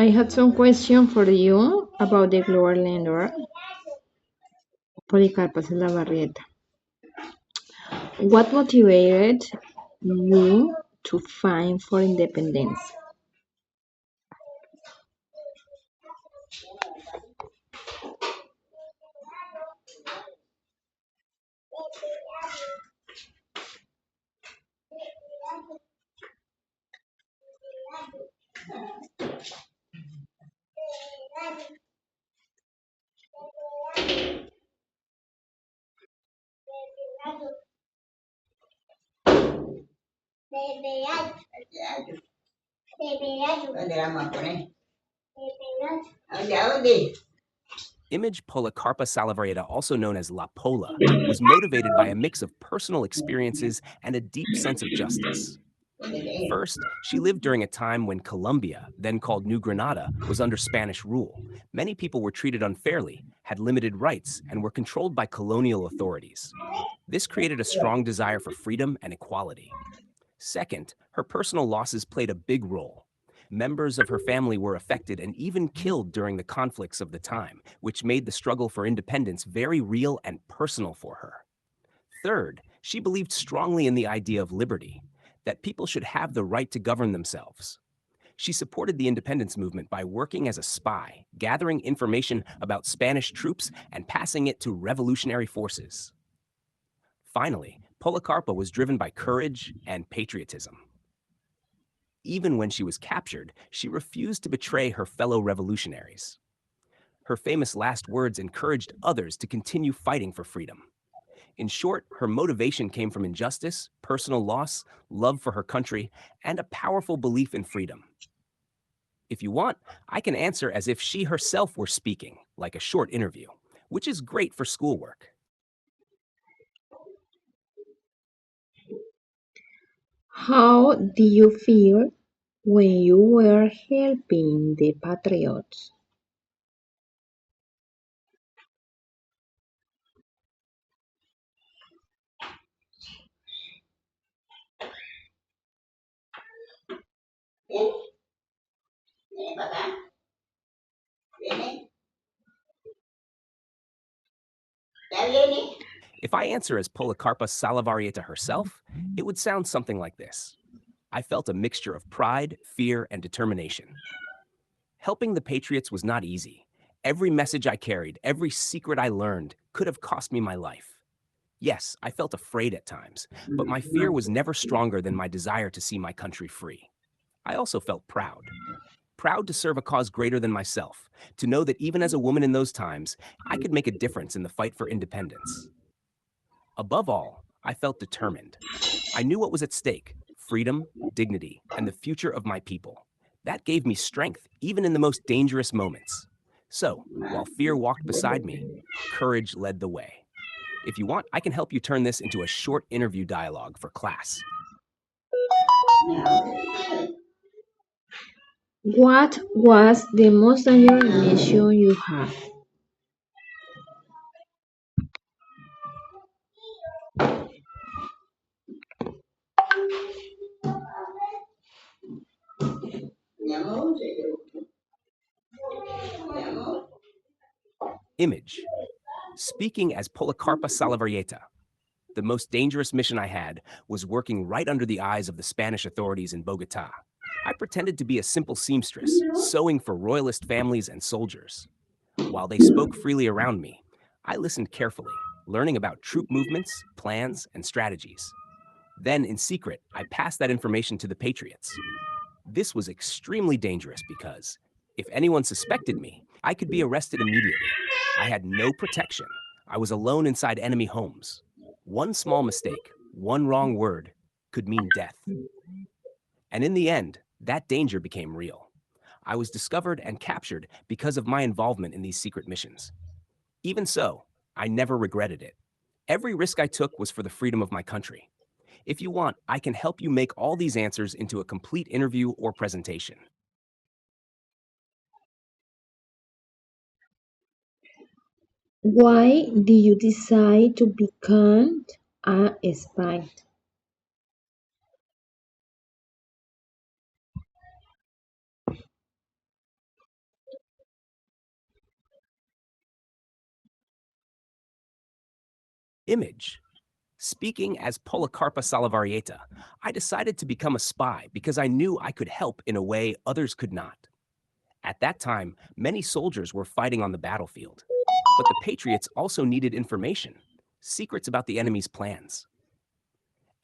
I had some question for you about the global lender, Policarpa Salavarrieta. What motivated you to fight for independence? Image Policarpa Salavarrieta, also known as La Pola, was motivated by a mix of personal experiences and a deep sense of justice. First, she lived during a time when Colombia, then called New Granada, was under Spanish rule. Many people were treated unfairly, had limited rights, and were controlled by colonial authorities. This created a strong desire for freedom and equality. Second, her personal losses played a big role. Members of her family were affected and even killed during the conflicts of the time, which made the struggle for independence very real and personal for her. Third, she believed strongly in the idea of liberty, that people should have the right to govern themselves. She supported the independence movement by working as a spy, gathering information about Spanish troops and passing it to revolutionary forces. Finally, Policarpa was driven by courage and patriotism. Even when she was captured, she refused to betray her fellow revolutionaries. Her famous last words encouraged others to continue fighting for freedom. In short, her motivation came from injustice, personal loss, love for her country, and a powerful belief in freedom. If you want, I can answer as if she herself were speaking, like a short interview, which is great for schoolwork. How do you feel when you were helping the patriots? If I answer as Policarpa Salavarrieta herself, it would sound something like this. I felt a mixture of pride, fear, and determination. Helping the Patriots was not easy. Every message I carried, every secret I learned, could have cost me my life. Yes, I felt afraid at times, but my fear was never stronger than my desire to see my country free. I also felt proud. Proud to serve a cause greater than myself, to know that even as a woman in those times, I could make a difference in the fight for independence. Above all, I felt determined. I knew what was at stake: freedom, dignity, and the future of my people. That gave me strength, even in the most dangerous moments. So, while fear walked beside me, courage led the way. If you want, I can help you turn this into a short interview dialogue for class. What was the most dangerous mission you had? Image. Speaking as Policarpa Salavarrieta, the most dangerous mission I had was working right under the eyes of the Spanish authorities in Bogota. I pretended to be a simple seamstress, sewing for royalist families and soldiers. While they spoke freely around me, I listened carefully, learning about troop movements, plans, and strategies. Then, in secret, I passed that information to the Patriots. This was extremely dangerous because, if anyone suspected me, I could be arrested immediately. I had no protection. I was alone inside enemy homes. One small mistake, one wrong word, could mean death. And in the end, that danger became real. I was discovered and captured because of my involvement in these secret missions. Even so, I never regretted it. Every risk I took was for the freedom of my country. If you want, I can help you make all these answers into a complete interview or presentation. Why did you decide to become a spy? Image. Speaking as Policarpa Salavarieta, I decided to become a spy because I knew I could help in a way others could not. At that time, many soldiers were fighting on the battlefield, but the Patriots also needed information, secrets about the enemy's plans.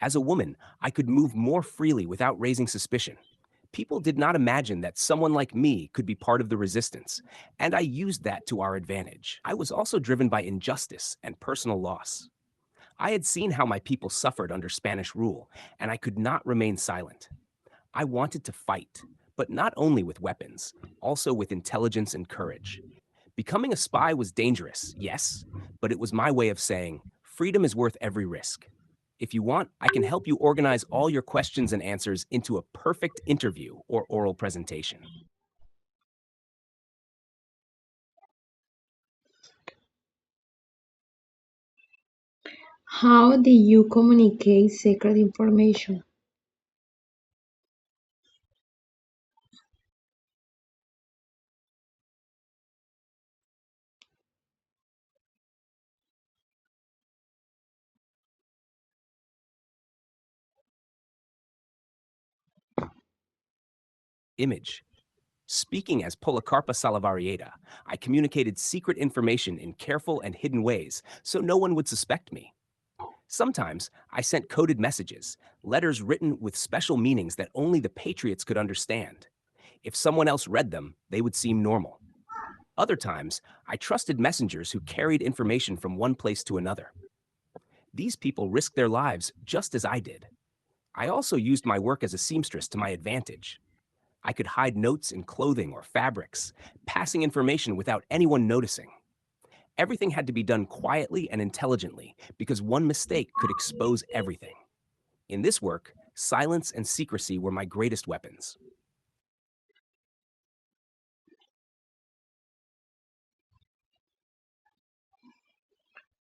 As a woman, I could move more freely without raising suspicion. People did not imagine that someone like me could be part of the resistance, and I used that to our advantage. I was also driven by injustice and personal loss. I had seen how my people suffered under Spanish rule, and I could not remain silent. I wanted to fight, but not only with weapons, also with intelligence and courage. Becoming a spy was dangerous, yes, but it was my way of saying, freedom is worth every risk. If you want, I can help you organize all your questions and answers into a perfect interview or oral presentation. How do you communicate secret information? Image. Speaking as Policarpa Salavarieta, I communicated secret information in careful and hidden ways so no one would suspect me. Sometimes I sent coded messages, letters written with special meanings that only the Patriots could understand. If someone else read them, they would seem normal. Other times, I trusted messengers who carried information from one place to another. These people risked their lives just as I did. I also used my work as a seamstress to my advantage. I could hide notes in clothing or fabrics, passing information without anyone noticing. Everything had to be done quietly and intelligently because one mistake could expose everything. In this work, silence and secrecy were my greatest weapons.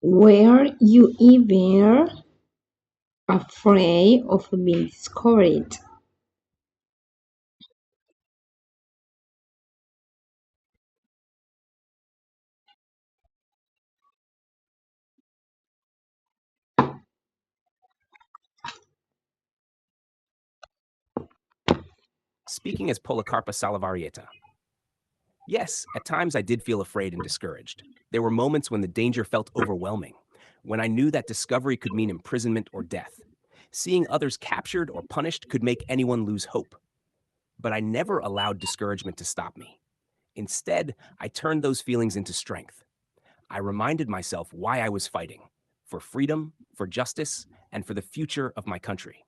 Were you ever afraid of being discovered? Speaking as Policarpa Salavarieta. Yes, at times I did feel afraid and discouraged. There were moments when the danger felt overwhelming, when I knew that discovery could mean imprisonment or death. Seeing others captured or punished could make anyone lose hope. But I never allowed discouragement to stop me. Instead, I turned those feelings into strength. I reminded myself why I was fighting for freedom, for justice, and for the future of my country.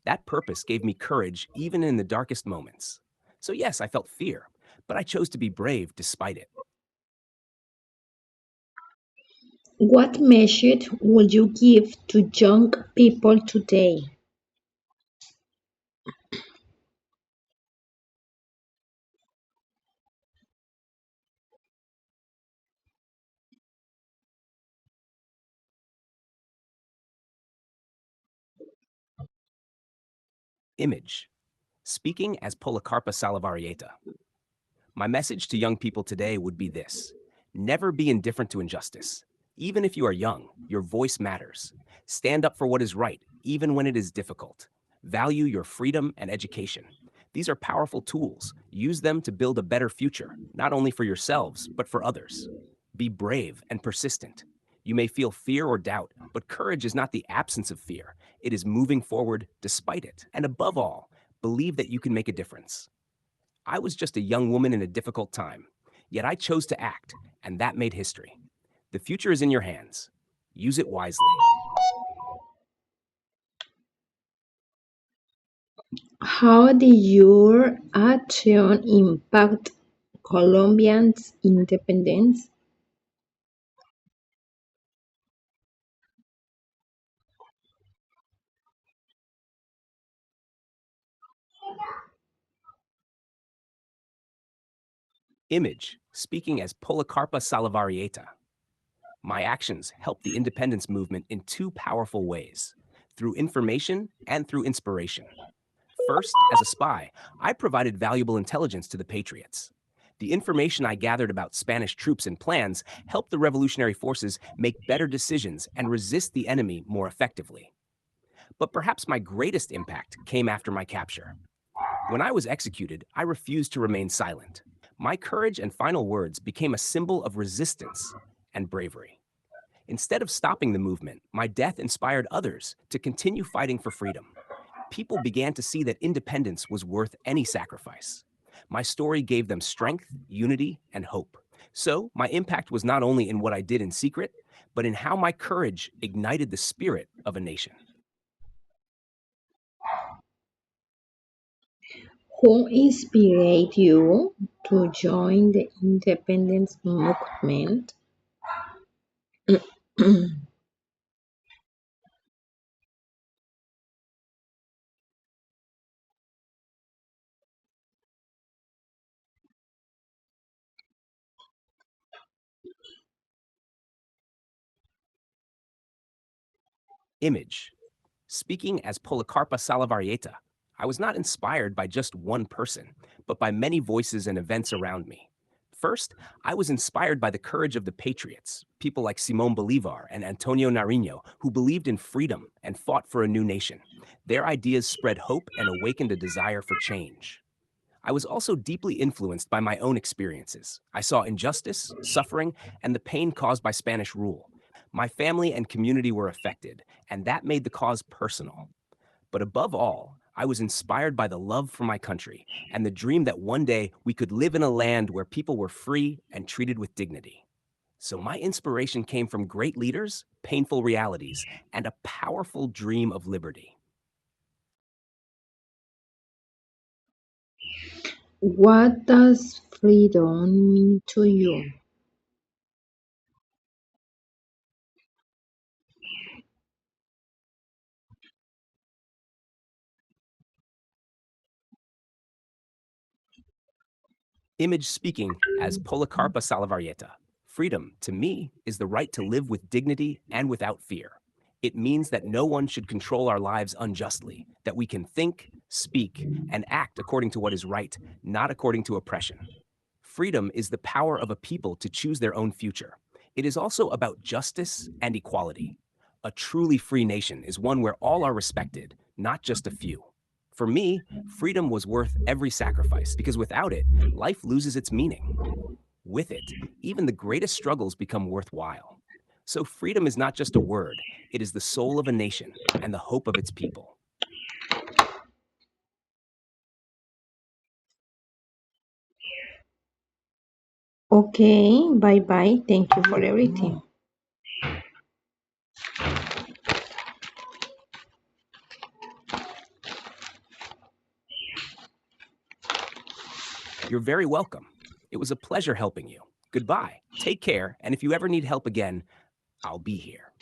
That purpose gave me courage even in the darkest moments. So, yes, I felt fear, but I chose to be brave despite it. What message would you give to young people today? Image. Speaking as Policarpa Salavarieta. My message to young people today would be this: never be indifferent to injustice. Even if you are young, your voice matters. Stand up for what is right, even when it is difficult. Value your freedom and education. These are powerful tools. Use them to build a better future, not only for yourselves, but for others. Be brave and persistent. You may feel fear or doubt, but courage is not the absence of fear. It is moving forward despite it. And above all, believe that you can make a difference. I was just a young woman in a difficult time, yet I chose to act, and that made history. The future is in your hands. Use it wisely. How did your action impact Colombians' independence? Image, speaking as Policarpa Salavarieta. My actions helped the independence movement in two powerful ways: through information and through inspiration. First, as a spy, I provided valuable intelligence to the Patriots. The information I gathered about Spanish troops and plans helped the revolutionary forces make better decisions and resist the enemy more effectively. But perhaps my greatest impact came after my capture. When I was executed, I refused to remain silent. My courage and final words became a symbol of resistance and bravery. Instead of stopping the movement, my death inspired others to continue fighting for freedom. People began to see that independence was worth any sacrifice. My story gave them strength, unity, and hope. So, my impact was not only in what I did in secret, but in how my courage ignited the spirit of a nation. Who inspired you to join the independence movement? Image. Speaking as Policarpa Salavarieta, I was not inspired by just one person, but by many voices and events around me. First, I was inspired by the courage of the patriots, people like Simon Bolivar and Antonio Nariño, who believed in freedom and fought for a new nation. Their ideas spread hope and awakened a desire for change. I was also deeply influenced by my own experiences. I saw injustice, suffering, and the pain caused by Spanish rule. My family and community were affected, and that made the cause personal. But above all, I was inspired by the love for my country and the dream that one day we could live in a land where people were free and treated with dignity. So my inspiration came from great leaders, painful realities, and a powerful dream of liberty. What does freedom mean to you? Image speaking as Policarpa Salavarieta. Freedom, to me, is the right to live with dignity and without fear. It means that no one should control our lives unjustly, that we can think, speak, and act according to what is right, not according to oppression. Freedom is the power of a people to choose their own future. It is also about justice and equality. A truly free nation is one where all are respected, not just a few. For me, freedom was worth every sacrifice because without it, life loses its meaning. With it, even the greatest struggles become worthwhile. So, freedom is not just a word, it is the soul of a nation and the hope of its people. Okay, bye bye. Thank you for everything. You're very welcome. It was a pleasure helping you. Goodbye. Take care, and if you ever need help again, I'll be here.